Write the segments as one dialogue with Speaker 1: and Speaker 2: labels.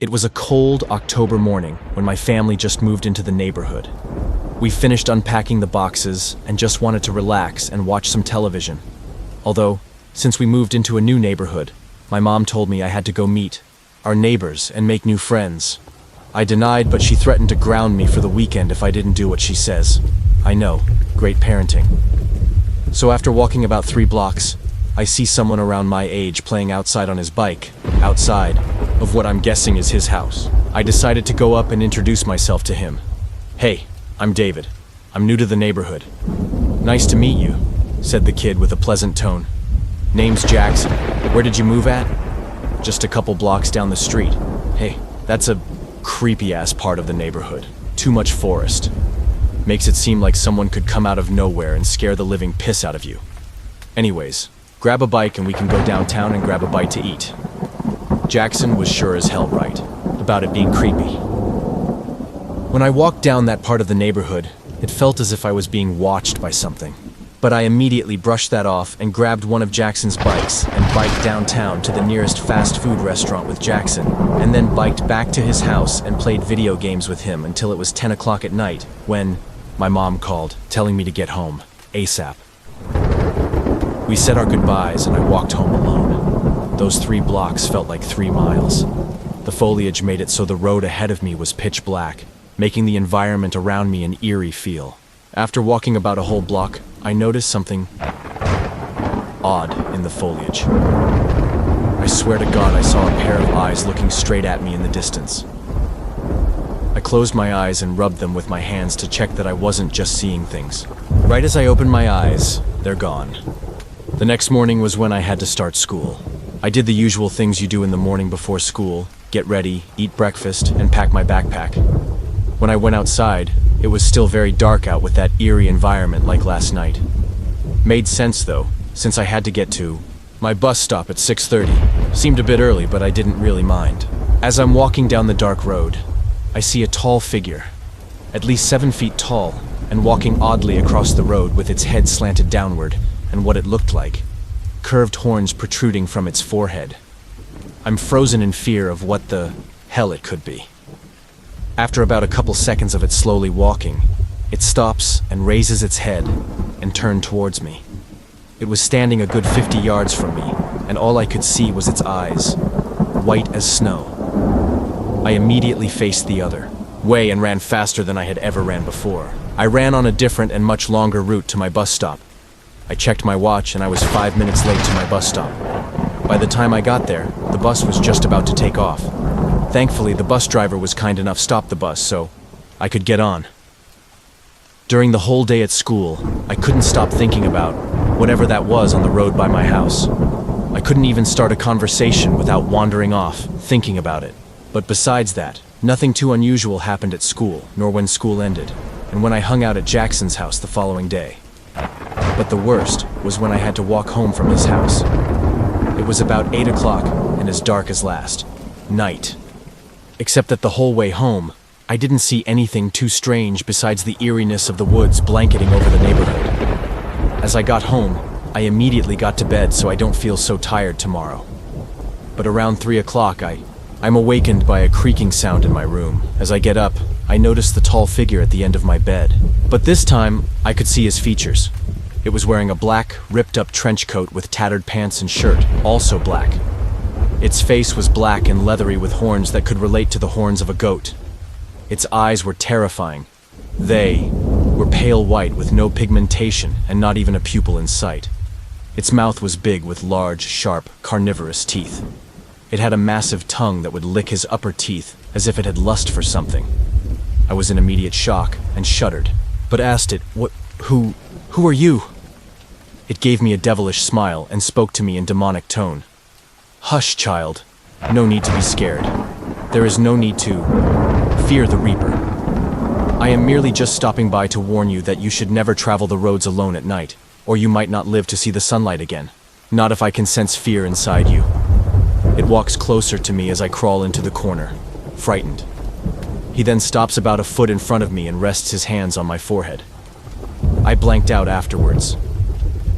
Speaker 1: It was a cold October morning when my family just moved into the neighborhood. We finished unpacking the boxes and just wanted to relax and watch some television. Although, since we moved into a new neighborhood, my mom told me I had to go meet our neighbors and make new friends. I denied, but she threatened to ground me for the weekend if I didn't do what she says. I know, great parenting. So after walking about 3 blocks, I see someone around my age playing outside on his bike, outside of what I'm guessing is his house. I decided to go up and introduce myself to him. "Hey, I'm David. I'm new to the neighborhood." "Nice to meet you," said the kid with a pleasant tone. "Name's Jackson. Where did you move at?" "Just a couple blocks down the street." "Hey, that's a creepy-ass part of the neighborhood. Too much forest. Makes it seem like someone could come out of nowhere and scare the living piss out of you. Anyways, grab a bike and we can go downtown and grab a bite to eat." Jackson was sure as hell right about it being creepy. When I walked down that part of the neighborhood, it felt as if I was being watched by something. But I immediately brushed that off and grabbed one of Jackson's bikes and biked downtown to the nearest fast food restaurant with Jackson, and then biked back to his house and played video games with him until it was 10 o'clock at night when my mom called, telling me to get home, ASAP. We said our goodbyes and I walked home alone. Those 3 blocks felt like 3 miles. The foliage made it so the road ahead of me was pitch black, making the environment around me an eerie feel. After walking about a whole block, I noticed something odd in the foliage. I swear to God I saw a pair of eyes looking straight at me in the distance. I closed my eyes and rubbed them with my hands to check that I wasn't just seeing things. Right as I opened my eyes, they're gone. The next morning was when I had to start school. I did the usual things you do in the morning before school: get ready, eat breakfast, and pack my backpack. When I went outside, it was still very dark out with that eerie environment like last night. Made sense though, since I had to get to my bus stop at 6:30. Seemed a bit early, but I didn't really mind. As I'm walking down the dark road, I see a tall figure, at least 7 feet tall, and walking oddly across the road with its head slanted downward, and what it looked like curved horns protruding from its forehead. I'm frozen in fear of what the hell it could be. After about a couple seconds of it slowly walking, it stops and raises its head and turned towards me. It was standing a good 50 yards from me, and all I could see was its eyes, white as snow. I immediately faced the other way and ran faster than I had ever ran before. I ran on a different and much longer route to my bus stop. I checked my watch and I was 5 minutes late to my bus stop. By the time I got there, the bus was just about to take off. Thankfully, the bus driver was kind enough to stop the bus so I could get on. During the whole day at school, I couldn't stop thinking about whatever that was on the road by my house. I couldn't even start a conversation without wandering off, thinking about it. But besides that, nothing too unusual happened at school, nor when school ended, and when I hung out at Jackson's house the following day. But the worst was when I had to walk home from his house. It was about 8 o'clock and as dark as last night. Except that the whole way home, I didn't see anything too strange besides the eeriness of the woods blanketing over the neighborhood. As I got home, I immediately got to bed so I don't feel so tired tomorrow. But around 3 o'clock, I'm awakened by a creaking sound in my room. As I get up, I notice the tall figure at the end of my bed. But this time, I could see his features. It was wearing a black, ripped-up trench coat with tattered pants and shirt, also black. Its face was black and leathery with horns that could relate to the horns of a goat. Its eyes were terrifying. They were pale white with no pigmentation and not even a pupil in sight. Its mouth was big with large, sharp, carnivorous teeth. It had a massive tongue that would lick his upper teeth as if it had lust for something. I was in immediate shock and shuddered, but asked it, who are you?" It gave me a devilish smile and spoke to me in demonic tone. "Hush, child. No need to be scared. There is no need to fear the Reaper. I am merely just stopping by to warn you that you should never travel the roads alone at night, or you might not live to see the sunlight again. Not if I can sense fear inside you." It walks closer to me as I crawl into the corner, frightened. He then stops about a foot in front of me and rests his hands on my forehead. I blanked out afterwards.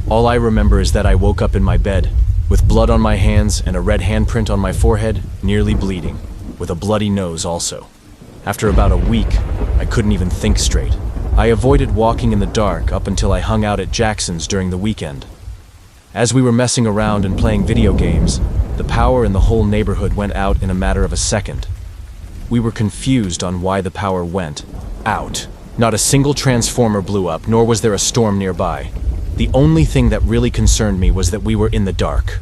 Speaker 1: All I remember is that I woke up in my bed, with blood on my hands and a red handprint on my forehead, nearly bleeding. with a bloody nose also. After about a week, I couldn't even think straight. I avoided walking in the dark up until I hung out at Jackson's during the weekend. As we were messing around and playing video games, the power in the whole neighborhood went out in a matter of a second. We were confused on why the power went out. Not a single transformer blew up, nor was there a storm nearby. The only thing that really concerned me was that we were in the dark.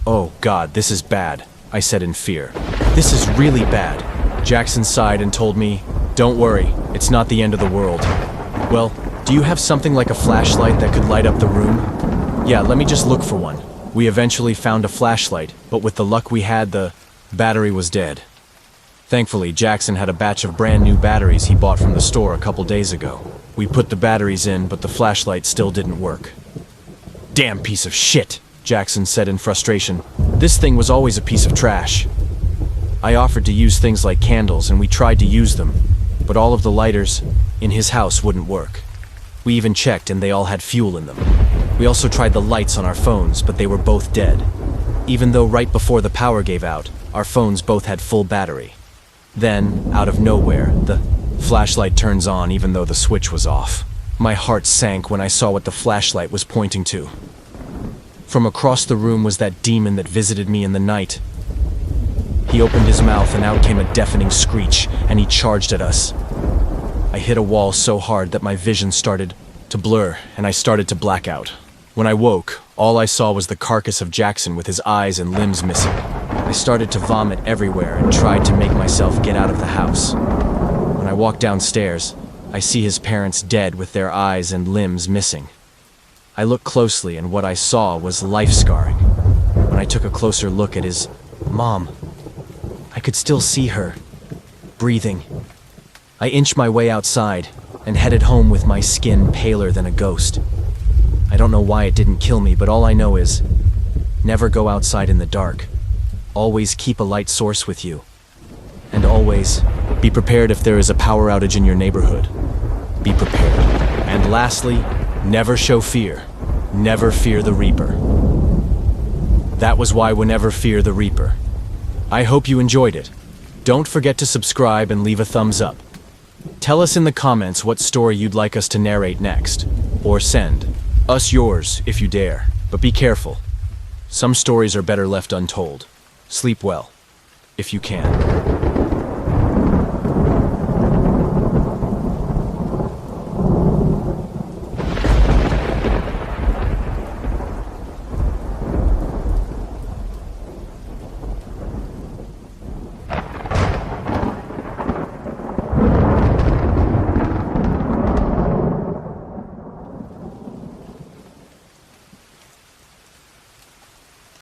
Speaker 1: "Oh God, this is bad," I said in fear. "This is really bad." Jackson sighed and told me, "Don't worry, it's not the end of the world." "Well, do you have something like a flashlight that could light up the room?" "Yeah, let me just look for one." We eventually found a flashlight, but with the luck we had, the battery was dead. Thankfully, Jackson had a batch of brand new batteries he bought from the store a couple days ago. We put the batteries in, but the flashlight still didn't work. "Damn piece of shit," Jackson said in frustration. "This thing was always a piece of trash." I offered to use things like candles, and we tried to use them, but all of the lighters in his house wouldn't work. We even checked, and they all had fuel in them. We also tried the lights on our phones, but they were both dead. Even though right before the power gave out, our phones both had full battery. Then, out of nowhere, the flashlight turns on even though the switch was off. My heart sank when I saw what the flashlight was pointing to. From across the room was that demon that visited me in the night. He opened his mouth and out came a deafening screech, and he charged at us. I hit a wall so hard that my vision started to blur, and I started to black out. When I woke, all I saw was the carcass of Jackson with his eyes and limbs missing. I started to vomit everywhere and tried to make myself get out of the house. When I walked downstairs, I see his parents dead with their eyes and limbs missing. I looked closely, and what I saw was life scarring. When I took a closer look at his mom, I could still see her, breathing. I inched my way outside and headed home with my skin paler than a ghost. I don't know why it didn't kill me, but all I know is, never go outside in the dark. Always keep a light source with you. And always, be prepared if there is a power outage in your neighborhood. Be prepared. And lastly, never show fear. Never fear the Reaper. That was why we never fear the Reaper. I hope you enjoyed it. Don't forget to subscribe and leave a thumbs up. Tell us in the comments what story you'd like us to narrate next, or send us yours if you dare, but be careful. Some stories are better left untold. Sleep well, if you can.